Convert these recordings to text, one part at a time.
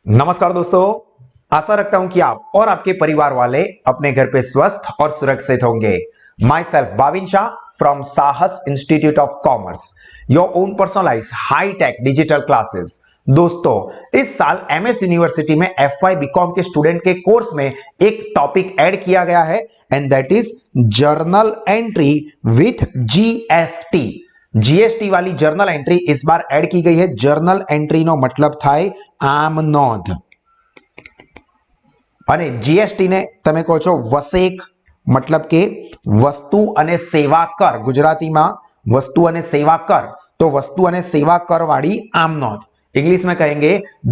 नमस्कार दोस्तों, आशा रखता हूं कि आप और आपके परिवार वाले अपने घर पे स्वस्थ और सुरक्षित होंगे। Myself Bhavin Shah from Sahas institute of commerce, your own personalize high tech digital classes. दोस्तों, इस साल एमएस यूनिवर्सिटी में एफवाई बीकॉम के स्टूडेंट के कोर्स में एक टॉपिक ऐड किया गया है and that is journal entry with GST. GST वाली जर्नल एंट्री इस बार ऐड की गई है। जर्नल एंट्री नो मतलब थाय आम नोंध અને जीएसटी ने તમે કહો છો વસેક मतलब કે વસ્તુ અને સેવા કર। ગુજરાતીમાં વસ્તુ અને સેવા કર તો વસ્તુ અને સેવા કર વાળી આમ નોંધ, इंग्लिश में कहेंगे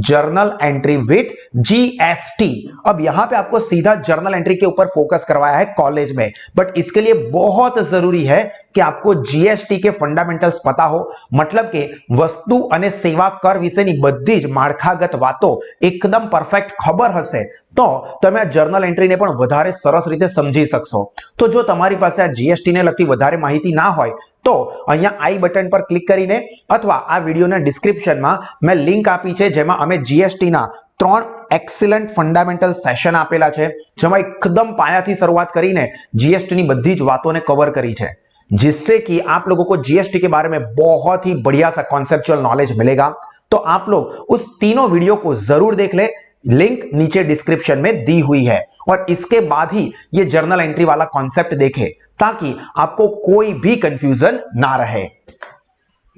जर्नल एंट्री विथ जीएसटी। अब यहां पे आपको सीधा जर्नल एंट्री के ऊपर फोकस करवाया है कॉलेज में, बट इसके लिए बहुत जरूरी है कि आपको जीएसटी के फंडामेंटल्स पता हो। मतलब के वस्तु અને સેવા કર વિશેની બધી જ માળખાગત વાતો એકદમ પરફેક્ટ ખબર હશે તો તમે આ જર્નલ એન્ટ્રીને પણ વધારે સરસ રીતે સમજી શકશો। તો જો તમારી પાસે આ જીએસટી ને લગતી વધારે માહિતી ના હોય તો અહીંયા આઈ બટન પર ક્લિક કરીને અથવા આ વિડિયોના ડિસ્ક્રિપ્શનમાં મેં લિંક આપી છે જેમાં અમે જીએસટી ના 3 एक्सीलेंट फंडामेंटल सेशन आपेला छे, जेमां एकदम पायाथी शुरुआत करीने जीएसटी नी बधी ज वातोने कवर करी छे, जिससे कि आप लोगों को जीएसटी के बारे में बहुत ही बढ़िया सा कॉन्सेप्चुअल नॉलेज मिलेगा। तो आप लोग उस तीनों वीडियो को जरूर देख ले, लिंक नीचे डिस्क्रिप्शन में दी हुई है, और इसके बाद ही ये जर्नल एंट्री वाला कॉन्सेप्ट देखें ताकि आपको कोई भी कंफ्यूजन ना रहे।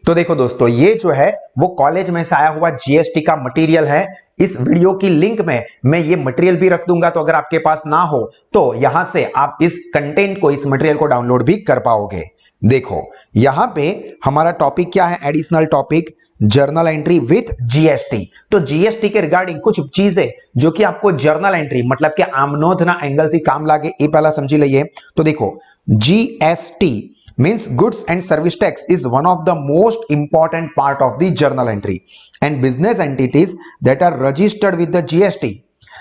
तो देखो दोस्तों, ये जो है वो कॉलेज में से आया हुआ जीएसटी का मटेरियल है। इस वीडियो की लिंक में मैं ये मटेरियल भी रख दूंगा, तो अगर आपके पास ना हो तो यहां से आप इस कंटेंट को, इस मटेरियल को डाउनलोड भी कर पाओगे। देखो यहां पे हमारा टॉपिक क्या है, additional topic journal entry with GST. तो जीएसटी के रिगार्डिंग कुछ चीजें जो कि आपको जर्नल एंट्री मतलब कि आमनोंधना एंगल थी काम लागे ए पहला समझी लईए। तो देखो GST means goods and service tax is one of the most important part of the journal entry, and business entities that are registered with the GST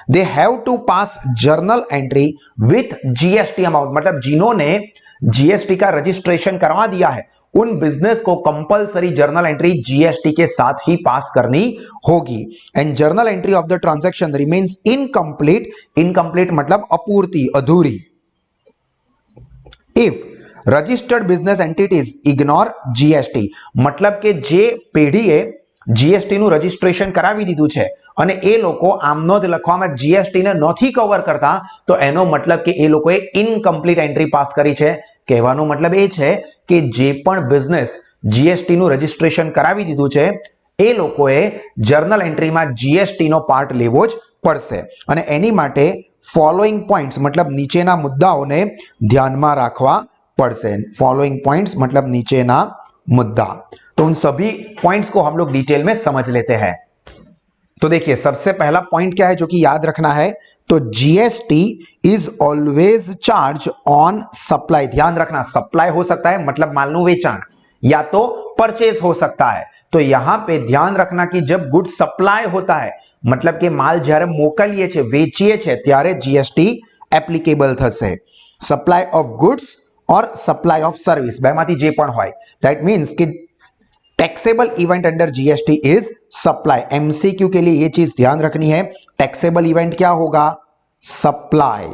they have to pass journal entry with GST amount। मतलब जिन्होंने GST का registration करवा दिया है उन business को compulsory journal entry GST के साथ ही पास करनी होगी। And journal entry of the transaction remains incomplete. Incomplete मतलब अपूर्ति, अधूरी, if registered business entities ignore GST. मतलब के जे पेढ़ीए जीएसटी नु रजिस्ट्रेशन करावी दीधुं छे अने ए लोको आमनोंध लखवामां जीएसटी ने नथी कवर करता, तो एनो मतलब के ए लोकोए इनकम्प्लीट एंट्री पास करी छे। कहेवानो मतलब ए छे के जे पण बिजनेस जीएसटी नु रजिस्ट्रेशन करावी दीधुं छे ए लोकोए जर्नल एंट्री में जीएसटी नो पार्ट लेवो ज पड़शे। अने एनी माटे फॉलोइंग पॉइंट्स मतलब नीचेना मुद्दाओने ध्यानमां राखवा पड़से। फॉलोइंग पॉइंट्स मतलब नीचे ना मुद्दा। तो उन सभी पॉइंट्स को हम लोग डिटेल में समझ लेते हैं। तो देखिए सबसे पहला पॉइंट क्या है जो कि याद रखना है, तो GST is always charge on supply. ध्यान रखना, सप्लाई हो सकता है मतलब मालनु वेचाण, या तो परचेज हो सकता है। तो यहां पे ध्यान रखना कि जब गुड सप्लाई होता है मतलब के माल જ્યારે મોકલીએ છે, વેચીએ છે ત્યારે जीएसटी एप्लीकेबल થશે। सप्लाई ऑफ गुड्स और सप्लाई ऑफ सर्विस बेमांथी जे पण होय, दैट मीन्स कि taxable event under GST is supply. MCQ के लिए ये चीज ध्यान रखनी है, टैक्सेबल इवेंट क्या होगा, सप्लाई।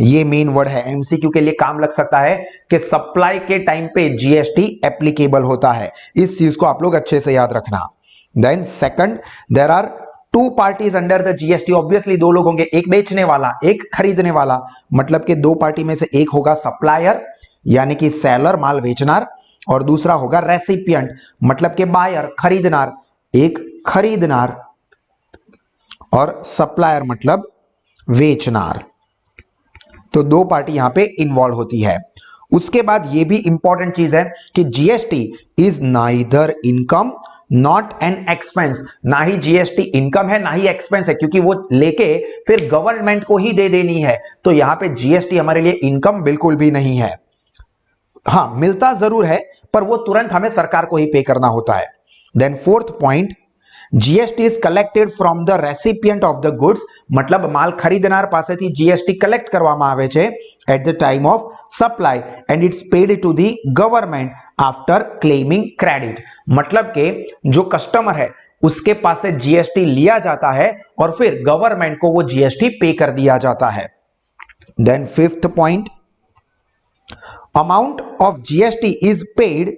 ये मेन वर्ड है, एमसीक्यू के लिए काम लग सकता है कि सप्लाई के टाइम पे जीएसटी एप्लीकेबल होता है। इस चीज को आप लोग अच्छे से याद रखना। Then second, there are two parties under the GST. Obviously दो लोग होंगे, एक बेचने वाला, एक खरीदने वाला। मतलब कि दो पार्टी में से एक होगा सप्लायर यानी कि सेलर माल बेचनार, और दूसरा होगा रेसिपिएंट मतलब के बायर खरीदनार। एक खरीदनार और सप्लायर मतलब बेचनार। तो दो पार्टी यहां पे इन्वॉल्व होती है। उसके बाद ये भी इंपॉर्टेंट चीज है कि GST is neither income not an expense. ना ही जीएसटी इनकम है ना ही एक्सपेंस है, क्योंकि वो लेके फिर गवर्नमेंट को ही दे देनी है। तो यहां पे जीएसटी हमारे लिए इनकम बिल्कुल भी नहीं है। हाँ, मिलता जरूर है पर वो तुरंत हमें सरकार को ही पे करना होता है। Then fourth point, GST is collected from the recipient of the goods. मतलब माल खरीदनार पासेथी जीएसटी कलेक्ट करवामां आवे छे at the time of supply and it's paid to the government after claiming credit. मतलब के जो कस्टमर है उसके पास से जीएसटी लिया जाता है और फिर गवर्नमेंट को वो जीएसटी पे कर दिया जाता है। Then fifth point, amount of GST is paid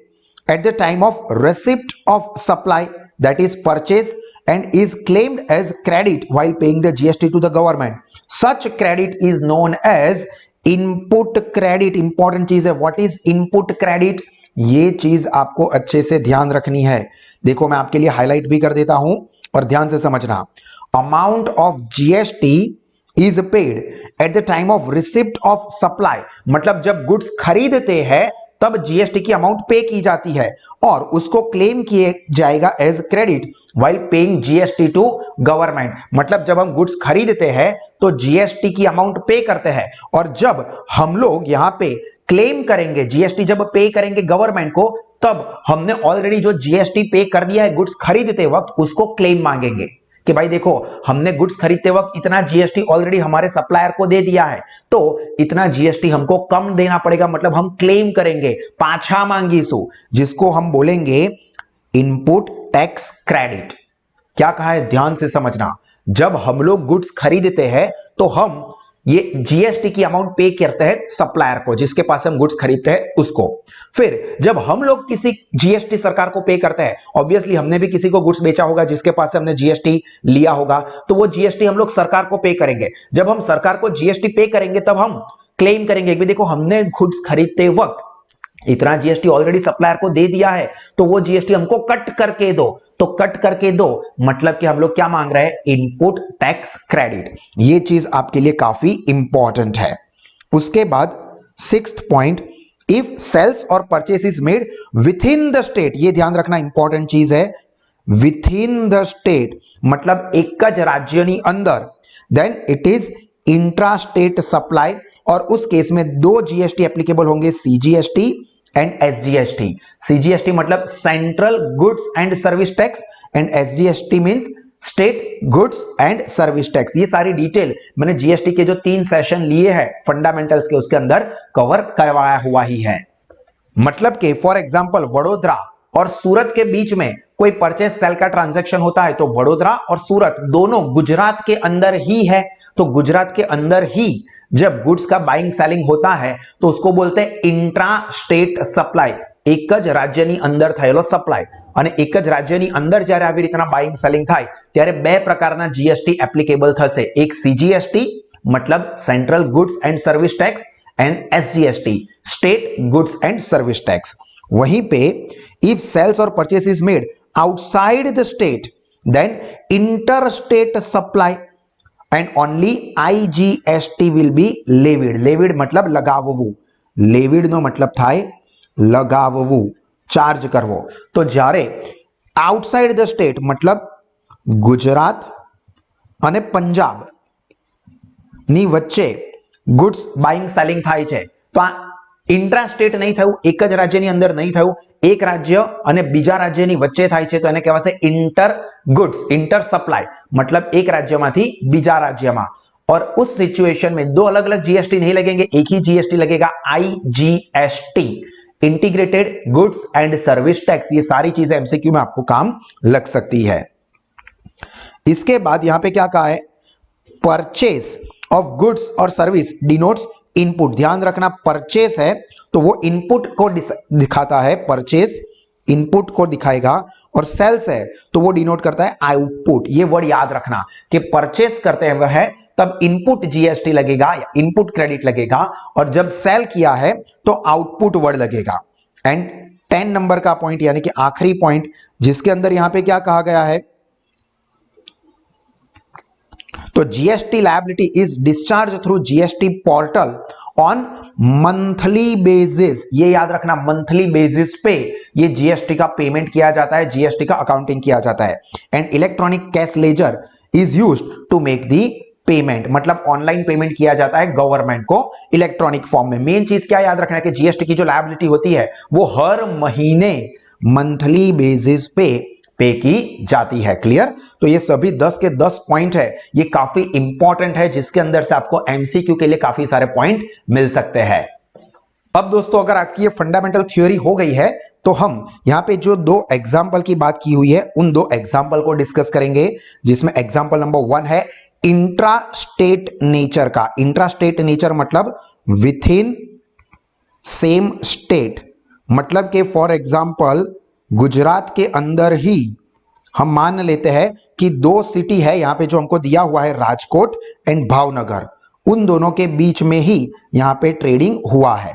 at the time of receipt of supply, that is purchase, and is claimed as credit while paying the GST to the government. Such credit is known as input credit. Important चीज है, what is input credit? ये चीज आपको अच्छे से ध्यान रखनी है। देखो मैं आपके लिए हाईलाइट भी कर देता हूं और ध्यान से समझना। Amount of GST is paid eight the time of receipt of supply, मतलब जब गुड्स खरीदते हैं तब जीएसटी की अमाउंट पे की जाती है और उसको क्लेम किया जाएगा as credit while paying GST to government. मतलब जब हम गुड्स खरीदते हैं तो जीएसटी की अमाउंट पे करते हैं और जब हम लोग यहां पे क्लेम करेंगे, जीएसटी जब पे करेंगे गवर्नमेंट को, तब हमने ऑलरेडी जो जीएसटी पे कर दिया है गुड्स खरीदते वक्त उसको क्लेम मांगेंगे कि भाई देखो हमने गुड्स खरीदते वक्त इतना जीएसटी ऑलरेडी हमारे सप्लायर को दे दिया है, तो इतना जीएसटी हमको कम देना पड़ेगा, मतलब हम क्लेम करेंगे, पाछा मांगीसु, जिसको हम बोलेंगे इनपुट टैक्स क्रेडिट। क्या कहा है, ध्यान से समझना। जब हम लोग गुड्स खरीदते हैं तो हम ये जीएसटी की अमाउंट पे करते हैं सप्लायर को, जिसके पास हम गुड्स खरीदते हैं उसको। फिर जब हम लोग किसी जीएसटी सरकार को पे करते हैं, ऑब्वियसली हमने भी किसी को गुड्स बेचा होगा जिसके पास से हमने जीएसटी लिया होगा, तो वो जीएसटी हम लोग सरकार को पे करेंगे। जब हम सरकार को जीएसटी पे करेंगे तब हम क्लेम करेंगे कि देखो हमने गुड्स खरीदते वक्त इतना जीएसटी ऑलरेडी सप्लायर को दे दिया है, तो वो जीएसटी हमको कट करके दो। तो कट करके दो मतलब कि हम लोग क्या मांग रहे हैं, इनपुट टैक्स क्रेडिट। ये चीज आपके लिए काफी इंपॉर्टेंट है। उसके बाद सिक्स्थ पॉइंट, इफ सेल्स और purchase is made with in the state, ये ध्यान रखना इंपॉर्टेंट चीज है, विथ इन द स्टेट मतलब एक राज्यनी अंदर, then it is intra state supply, और उस केस में दो जीएसटी एप्लीकेबल होंगे, सीजीएसटी एंड एसजीएसटी। सीजीएसटी मतलब central goods and service tax and SGST means state goods and service tax. ये सारी डिटेल मैंने जीएसटी के जो 3 सेशन लिए हैं फंडामेंटल्स के, उसके अंदर कवर करवाया हुआ ही है। मतलब कि फॉर एग्जांपल वडोदरा और सूरत के बीच में कोई परचेस सेल का ट्रांजैक्शन होता है तो वडोदरा और सूरत दोनों गुजरात के अंदर ही है, तो गुजरात के अंदर ही जब गुड्स का बाइंग सेलिंग होता है तो उसको बोलते हैं इंट्रा स्टेट सप्लाई। एक ज રાજ્યની અંદર થયેલો સપ્લાય અને એક જ રાજ્યની અંદર જ્યારે આવી રીતના બાઇંગ સેલિંગ થાય ત્યારે બે પ્રકારના જીએસટી એપ્લિકેબલ થશે, એક સીજીએસટી मतलब central goods and service tax and SGST state goods and service tax. वहीं पे इफ सेल्स और purchase is made outside the state then inter state supply and only IGST will be levied. Levied मतलब लगाववू, levied no मतलब थाय लगाववू, charge करवो। तो जारे आउटसाइड द स्टेट मतलब गुजरात અને पंजाब ની વચ્ચે गुड्स बाइंग सेलिंग थाय छे तो आ इंट्रा स्टेट नहीं थયું, एक ज राज्यની અંદર नहीं થયું, एक राज्य અને બીજા રાજ્યની વચ્ચે થાય છે તો એને કહેવાશે इंटर गुड्स, इंटर सप्लाई मतलब एक राज्यમાંથી બીજા राज्यમાં। और उस सिचुएशन में दो अलग अलग जीएसटी नहीं लगेंगे, एक ही जीएसटी लगेगा, IGST, integrated goods and service tax. ये सारी चीजें एमसीक्यू में आपको काम लग सकती है। इसके बाद यहां पे क्या कहा है, परचेस ऑफ गुड्स और सर्विस डिनोट्स इनपुट। ध्यान रखना परचेस है तो वो इनपुट को दिखाता है, परचेस इनपुट को दिखाएगा, और सेल्स है तो वो डिनोट करता है आउटपुट। ये वर्ड याद रखना कि परचेस करते हैं वह तब इनपुट जीएसटी लगेगा या इनपुट क्रेडिट लगेगा, और जब सेल किया है तो आउटपुट वर्ड लगेगा। एंड 10 नंबर का पॉइंट यानी कि आखिरी पॉइंट जिसके अंदर यहां पे क्या कहा गया है, तो GST liability is discharge through GST portal on monthly basis. ये याद रखना, मंथली बेसिस पे ये जीएसटी का पेमेंट किया जाता है, जीएसटी का अकाउंटिंग किया जाता है। And electronic cash ledger is used to make the payment, मतलब ऑनलाइन पेमेंट किया जाता है गवर्नमेंट को इलेक्ट्रॉनिक फॉर्म में। मेन चीज क्या याद रखना है कि जीएसटी की जो लायबिलिटी होती है वो हर महीने मंथली बेसिस पे की जाती है। क्लियर? तो ये सभी 10 के 10 पॉइंट है, ये काफी इंपॉर्टेंट है जिसके अंदर से आपको एमसीक्यू के लिए काफी सारे पॉइंट मिल सकते हैं। अब दोस्तों अगर आपकी ये फंडामेंटल थ्योरी हो गई है तो हम यहां पे जो दो एग्जाम्पल की बात की हुई है उन दो एग्जाम्पल को डिस्कस करेंगे, जिसमें एग्जाम्पल नंबर 1 है इंट्रा स्टेट नेचर का। इंट्रा स्टेट नेचर मतलब विथ इन सेम स्टेट, मतलब कि फॉर एग्जाम्पल गुजरात के अंदर ही हम मान लेते हैं कि दो सिटी है यहां पे जो हमको दिया हुआ है राजकोट एंड भावनगर, उन दोनों के बीच में ही यहां पे ट्रेडिंग हुआ है,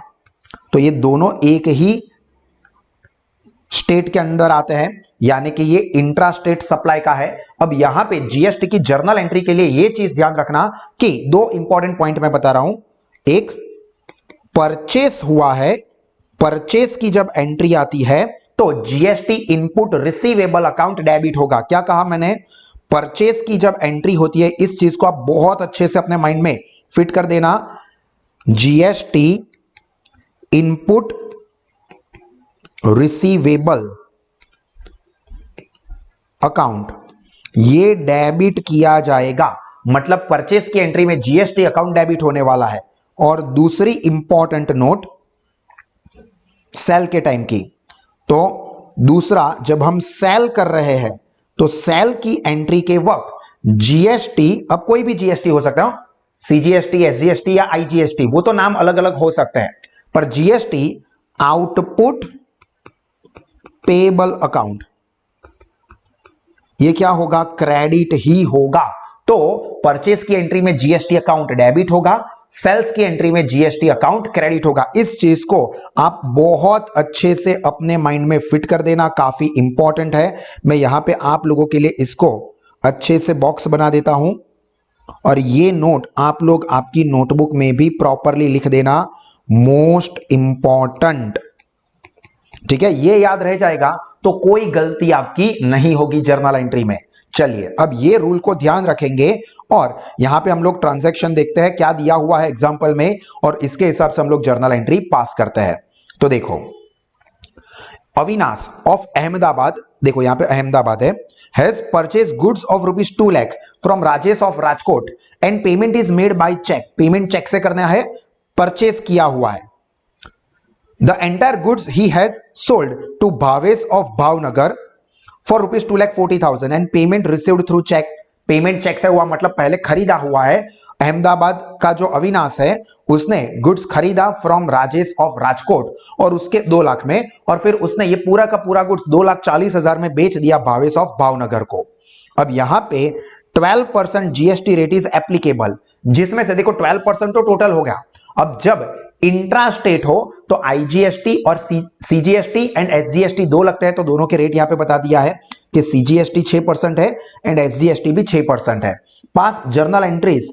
तो ये दोनों एक ही स्टेट के अंदर आते हैं, यानी कि ये इंट्रा स्टेट सप्लाई का है। अब यहां पे जीएसटी की जर्नल एंट्री के लिए ये चीज ध्यान रखना कि दो इंपॉर्टेंट पॉइंट मैं बता रहा हूं। एक, परचेस हुआ है, परचेस की जब एंट्री आती है तो GST input receivable account debit होगा। क्या कहा मैंने? परचेस की जब एंट्री होती है, इस चीज को आप बहुत अच्छे से अपने माइंड में फिट कर देना, जीएसटी इनपुट रिसीवेबल अकाउंट ये डेबिट किया जाएगा, मतलब परचेस की एंट्री में जीएसटी अकाउंट डेबिट होने वाला है। और दूसरी इंपॉर्टेंट नोट सेल के टाइम की, तो दूसरा जब हम सेल कर रहे हैं तो सेल की एंट्री के वक्त जीएसटी, अब कोई भी जीएसटी हो सकता है, सीजीएसटी, एसजीएसटी या आईजीएसटी, वो तो नाम अलग अलग हो सकते हैं, पर जीएसटी आउटपुट पेबल अकाउंट ये क्या होगा? क्रेडिट ही होगा। तो परचेस की एंट्री में जीएसटी अकाउंट डेबिट होगा, सेल्स की एंट्री में जीएसटी अकाउंट क्रेडिट होगा। इस चीज को आप बहुत अच्छे से अपने माइंड में फिट कर देना, काफी इंपॉर्टेंट है। मैं यहां पे आप लोगों के लिए इसको अच्छे से बॉक्स बना देता हूं और ये नोट आप लोग आपकी नोटबुक में भी प्रॉपरली लिख देना, मोस्ट इंपॉर्टेंट। ठीक है, ये याद रह जाएगा तो कोई गलती आपकी नहीं होगी जर्नल एंट्री में। चलिए अब ये रूल को ध्यान रखेंगे और यहां पे हम लोग ट्रांजैक्शन देखते हैं क्या दिया हुआ है एग्जांपल में, और इसके हिसाब से हम लोग जर्नल एंट्री पास करते हैं। तो देखो, अविनाश ऑफ अहमदाबाद, देखो यहां पे अहमदाबाद है, has purchase goods of ₹2 lakh from Rajesh of Rajkot and payment is made by cheque. Payment cheque से करना है, परचेज किया हुआ है। The entire goods he has sold to Bhavesh of Bhavnagar for ₹2,40,000 and payment received through check. Payment cheque से हुआ मतलब पहले खरीदा हुआ है। अहमदाबाद का जो अविनाश है उसने गुड्स खरीदा फ्रॉम राजेश ऑफ राजकोट और उसके 2 लाख में, और फिर उसने ये पूरा का पूरा गुड्स 2,40,000 में बेच दिया भावेश ऑफ भावनगर को। अब यहां पे 12% जीएसटी रेट इज एप्लीकेबल, जिसमें से देखो 12% तो टोटल हो गया। अब जब इंट्रा स्टेट हो तो आईजीएसटी और सीजीएसटी एंड एसजीएसटी दो लगते हैं, तो दोनों के रेट यहां पे बता दिया है कि सीजीएसटी 6% है एंड एसजीएसटी भी 6% है। पास journal entries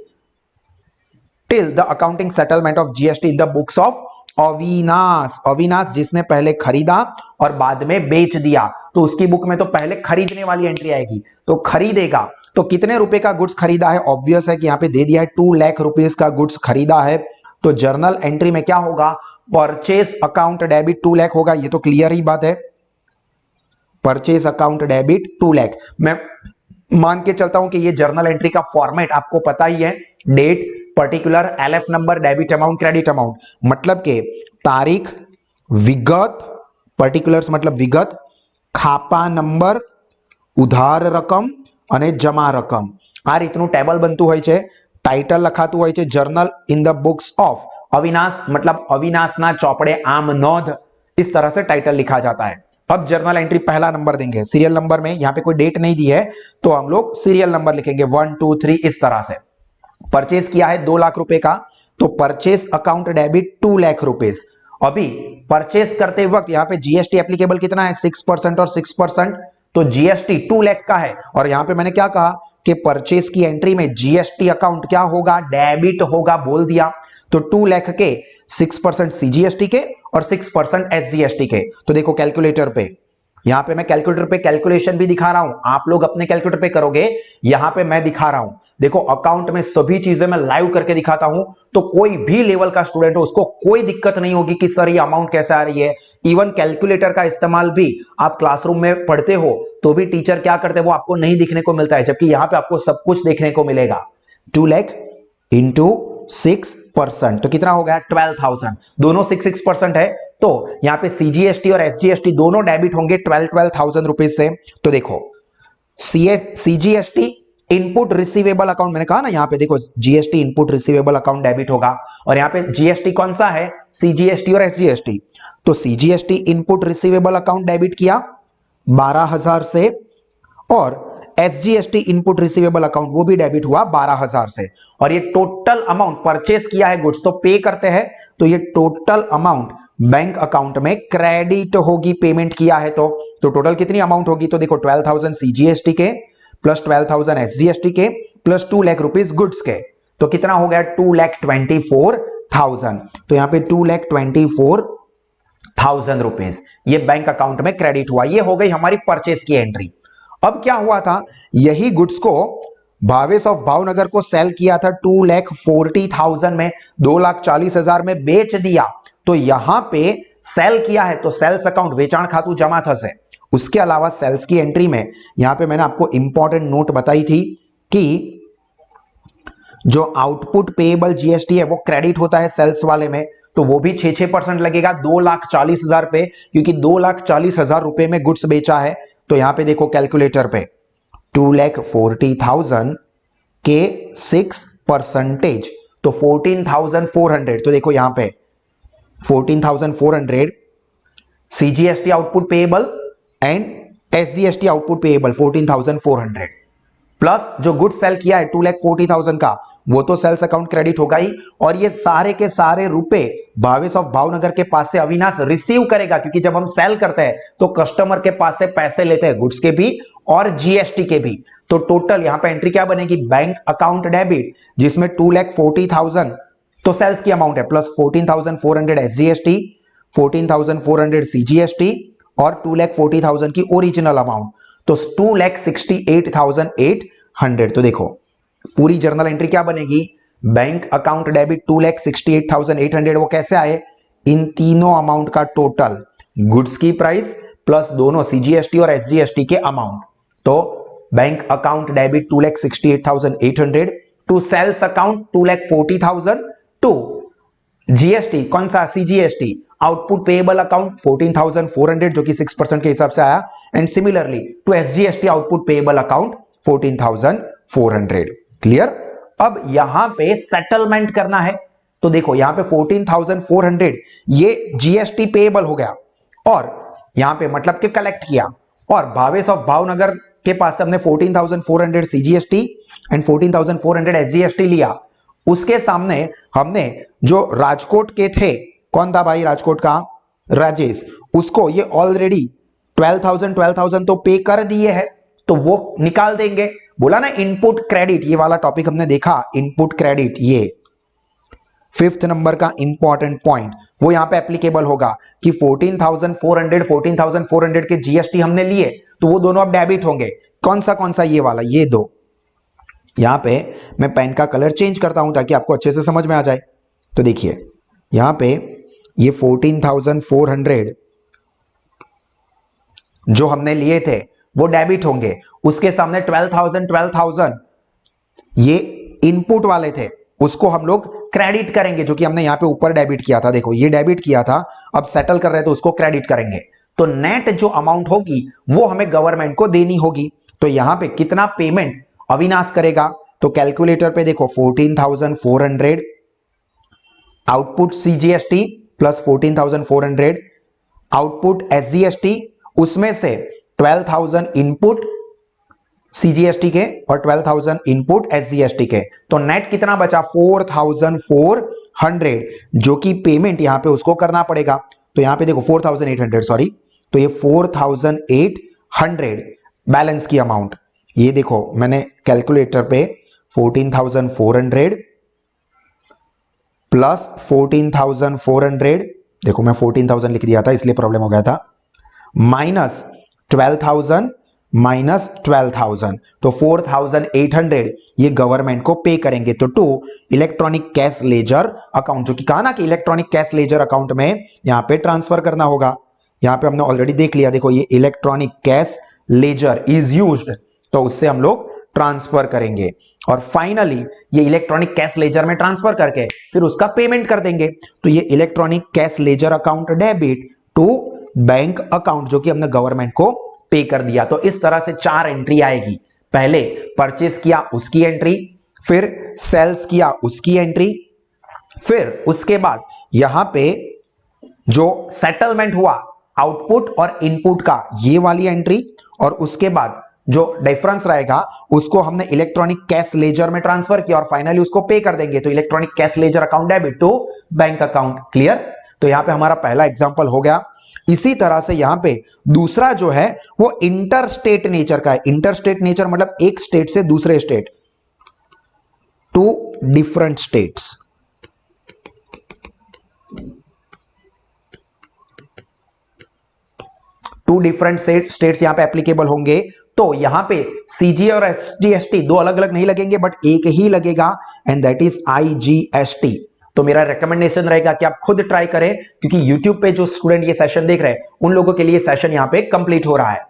till the accounting settlement of GST in the books of Avinash. Avinash जिसने पहले खरीदा और बाद में बेच दिया, तो उसकी बुक में तो पहले खरीदने वाली एंट्री आएगी। तो खरीदेगा तो कितने रुपए का गुड्स खरीदा है? ऑब्वियस है कि यहां पे दे दिया है 2 लाख रुपीस का गुड्स खरीदा है, तो जर्नल एंट्री में क्या होगा? परचेस अकाउंट डेबिट 2 लाख होगा। ये तो क्लियर ही बात है, परचेस अकाउंट डेबिट 2 लाख। मैं मान के चलता हूं कि ये जर्नल एंट्री का फॉर्मेट आपको पता ही है, date, particular, LF number, debit amount, credit amount, मतलब के तारीख, विगत, पर्टिकुलर्स मतलब विगत, खापा नंबर, उधार रकम અને જમા રકમ, આ રીતનું ટેબલ બનતું હોય છે। टाइटल લખાતું હોય છે journal in the books of Avinash, मतलब अविनाशना चौपड़े आम नोंध, इस तरह से टाइटल लिखा जाता है। अब जर्नल एंट्री पहला नंबर देंगे, सीरियल नंबर में यहां पे कोई डेट नहीं दी है तो हम लोग सीरियल नंबर लिखेंगे 1 2 3 इस तरह से। परचेस किया है 2 लाख रुपए का, तो purchase account debit 2 lakh rupees. अभी परचेस करते वक्त यहां पे जीएसटी एप्लीकेबल कितना है? 6% और 6%, तो जीएसटी 2 लाख का है। और यहां पे मैंने क्या कहा कि परचेस की एंट्री में जीएसटी अकाउंट क्या होगा? डेबिट होगा, बोल दिया। तो 2 लाख के 6% सीजीएसटी के और 6% एसजीएसटी के। तो देखो कैलकुलेटर पे, यहां पे मैं कैलकुलेटर पे कैलकुलेशन भी दिखा रहा हूं, आप लोग अपने कैलकुलेटर पे करोगे, यहां पे मैं दिखा रहा हूं। देखो अकाउंट में सभी चीजें मैं लाइव करके दिखाता हूं, तो कोई भी लेवल का स्टूडेंट हो उसको कोई दिक्कत नहीं होगी कि सर ये अमाउंट कैसे आ रही है। इवन कैलकुलेटर का इस्तेमाल भी आप क्लासरूम में पढ़ते हो तो भी टीचर क्या करते हैं वो आपको नहीं दिखने को मिलता है, जबकि यहां पे आपको सब कुछ देखने को मिलेगा। 2 लाख इंटू 6%, तो कितना हो गया? 12,000। दोनों 6% है, तो यहां पे सीजीएसटी और एसजीएसटी दोनों डेबिट होंगे 12,000 रुपीज से। तो देखो सीजीएसटी इनपुट रिसीवेबल अकाउंट, मैंने कहा ना यहां पे देखो GST input receivable account debit होगा, और यहां पे जीएसटी कौन सा है, सीजीएसटी और एसजीएसटी। तो CGST input receivable account debit किया 12,000 से, और एसजीएसटी इनपुट रिसीवेबल अकाउंट वो भी डेबिट हुआ 12,000 से। और ये टोटल अमाउंट परचेस किया है गुड्स तो पे करते हैं, तो ये टोटल अमाउंट बैंक अकाउंट में क्रेडिट होगी, पेमेंट किया है तो टोटल कितनी अमाउंट होगी, तो देखो 12,000 सीजीएसटी के प्लस 12,000 एसजीएसटी के प्लस 2 लाख रुपीज गुड्स के, तो कितना हो गया 2,24,000। तो यहां पे 2,24,000 रुपीज ये बैंक अकाउंट में क्रेडिट हुआ। ये हो गई हमारी परचेस की एंट्री। अब क्या हुआ था, यही गुड्स को भावेश ऑफ भावनगर को सेल किया था 2,40,000 में, 2,40,000 में बेच दिया, तो यहां पे सेल किया है तो सेल्स अकाउंट वेचाण खातु जमा थશે। उसके अलावा सेल्स की एंट्री में यहां पे मैंने आपको इंपॉर्टेंट नोट बताई थी कि जो आउटपुट पेएबल जीएसटी है वो क्रेडिट होता है सेल्स वाले में, तो वो भी 6% लगेगा 2,40,000 पे, क्योंकि 2,40,000 रुपए में गुड्स बेचा है। तो यहां पे देखो कैलकुलेटर पे 2,40,000 के 6%, तो 14,400। तो देखो यहां पे 14,400 CGST output payable and SGST output payable 14,400 plus जो गुड सेल किया है 2,40,000 का, वो तो सेल्स अकाउंट क्रेडिट होगा ही, और ये सारे के सारे रुपए भावेश ऑफ भावनगर के पास से अविनाश रिसीव करेगा, क्योंकि जब हम सेल करते हैं तो कस्टमर के पास से पैसे लेते हैं गुड्स के भी और जीएसटी के भी। तो टोटल यहां पे एंट्री क्या बनेगी, बैंक अकाउंट डेबिट, जिसमें 2,40,000 तो सेल्स की अमाउंट है प्लस 14,400 एसजीएसटी, 14,400 सीजीएसटी और 2,40,000 की ओरिजिनल अमाउंट, तो 2,68,800। तो देखो पूरी जर्नल एंट्री क्या बनेगी, बैंक अकाउंट डेबिट 2,68,800, वो कैसे आए, इन तीनों अमाउंट का टोटल, गुड्स की प्राइस प्लस दोनों सीजीएसटी और एसजीएसटी के अमाउंट। तो bank account debit 2,68,800 to sales account 2,40,000 to GST कौन सा, सीजीएसटी आउटपुट पेएबल अकाउंट 14,400 जो कि 6% के हिसाब से आया, and similarly to SGST output payable account 14,400। Clear. अब यहां पे सेटलमेंट करना है, तो देखो यहां पे 14,400 ये जीएसटी पेएबल हो गया, और यहां पे मतलब कि कलेक्ट किया, और भावेश ऑफ भावनगर के पास से हमने 14,400 सीजीएसटी एंड 14,400 एसजीएसटी लिया। उसके सामने हमने जो राजकोट के थे, कौन था भाई राजकोट का, राजेश, उसको ये ऑलरेडी 12,000 तो पे कर दिए हैं, तो वो निकाल देंगे। बोला ना इनपुट क्रेडिट, ये वाला टॉपिक हमने देखा, इनपुट क्रेडिट, ये 5th नंबर का इंपॉर्टेंट पॉइंट वो यहां पे एप्लीकेबल होगा कि 14,400 के जीएसटी हमने लिए, तो वो दोनों अब डेबिट होंगे। कौन सा, ये वाला, ये दो। यहां पे मैं पेन का कलर चेंज करता हूं ताकि आपको अच्छे से समझ में आ जाए। तो देखिए यहां पे ये 14,400 जो हमने लिए थे वो डेबिट होंगे, उसके सामने 12,000 ये इनपुट वाले थे, उसको हम लोग क्रेडिट करेंगे, जो कि हमने यहां पे ऊपर डेबिट किया था। देखो ये डेबिट किया था, अब सेटल कर रहे हैं तो उसको क्रेडिट करेंगे, तो नेट जो अमाउंट होगी वो हमें गवर्नमेंट को देनी होगी। तो यहां पे कितना पेमेंट अविनाश करेगा, तो कैलकुलेटर पे देखो 14,400 output CGST plus 14,400 output SGST, उसमें से 12,000 इनपुट सीजीएसटी के और 12,000 इनपुट एसजीएसटी के, तो नेट कितना बचा 4,400, जो कि पेमेंट यहां पे उसको करना पड़ेगा। तो यहां पे देखो 4,800 सॉरी, तो ये 4,800 बैलेंस की अमाउंट, ये देखो मैंने कैलकुलेटर पे 14,400 प्लस 14,400, देखो मैं 14,000 लिख दिया था इसलिए प्रॉब्लम हो गया था, माइनस 12,000 माइनस 12,000, तो 4,800 ये गवर्नमेंट को पे करेंगे। तो to electronic cash ledger account, जो कि कहा ना कि इलेक्ट्रॉनिक कैश लेजर अकाउंट में यहां पे ट्रांसफर करना होगा। यहां पे हमने ऑलरेडी देख लिया, देखो ये electronic cash ledger is used, तो उससे हम लोग ट्रांसफर करेंगे और फाइनली ये इलेक्ट्रॉनिक कैश लेजर में ट्रांसफर करके फिर उसका पेमेंट कर देंगे। तो ये electronic cash ledger account debit to bank account जो कि हमने गवर्नमेंट को पे कर दिया। तो इस तरह से 4 एंट्री आएगी। पहले परचेस किया उसकी एंट्री, फिर सेल्स किया उसकी एंट्री, फिर उसके बाद यहां पे जो सेटलमेंट हुआ आउटपुट और इनपुट का ये वाली एंट्री, और उसके बाद जो डिफरेंस रहेगा उसको हमने इलेक्ट्रॉनिक कैश लेजर में ट्रांसफर किया और फाइनली उसको पे कर देंगे। तो electronic cash ledger account debit to bank account. Clear? तो यहां पे हमारा पहला एग्जांपल हो गया। इसी तरह से यहां पे दूसरा जो है वो इंटर स्टेट नेचर का है। इंटर स्टेट नेचर मतलब एक स्टेट से दूसरे state, two different states. Two different states यहां पे एप्लीकेबल होंगे। तो यहां पे सीजीए और एसजीएसटी दो अलग अलग नहीं लगेंगे बट एक ही लगेगा, एंड दैट इज आईजीएसटी। तो मेरा रिकमेंडेशन रहेगा कि आप खुद ट्राई करें, क्योंकि YouTube पे जो स्टूडेंट ये सेशन देख रहे हैं उन लोगों के लिए सेशन यहां पे कंप्लीट हो रहा है।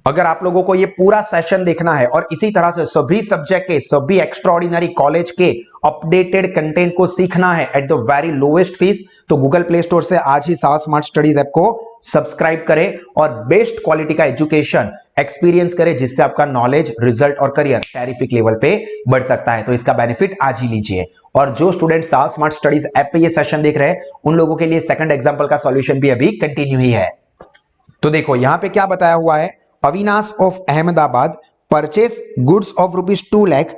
अगर आप लोगों को ये पूरा सेशन देखना है और इसी तरह से सभी सब्जेक्ट के, सभी एक्स्ट्राऑर्डिनरी कॉलेज के अपडेटेड कंटेंट को सीखना है at the very lowest fees, तो गूगल प्ले स्टोर से आज ही साहस स्मार्ट स्टडीज ऐप को सब्सक्राइब करें और बेस्ट क्वालिटी का एजुकेशन एक्सपीरियंस करें, जिससे आपका नॉलेज, रिजल्ट और करियर टेरिफिक लेवल पे बढ़ सकता है। तो इसका बेनिफिट आज ही लीजिए। और जो स्टूडेंट साहस स्मार्ट स्टडीज ऐप पे ये सेशन देख रहे हैं उन लोगों के लिए सेकंड एग्जांपल का सॉल्यूशन भी अभी कंटिन्यू ही है। तो देखो यहां पे क्या बताया हुआ है, Avinash of Ahmedabad purchase goods of ₹2 lakh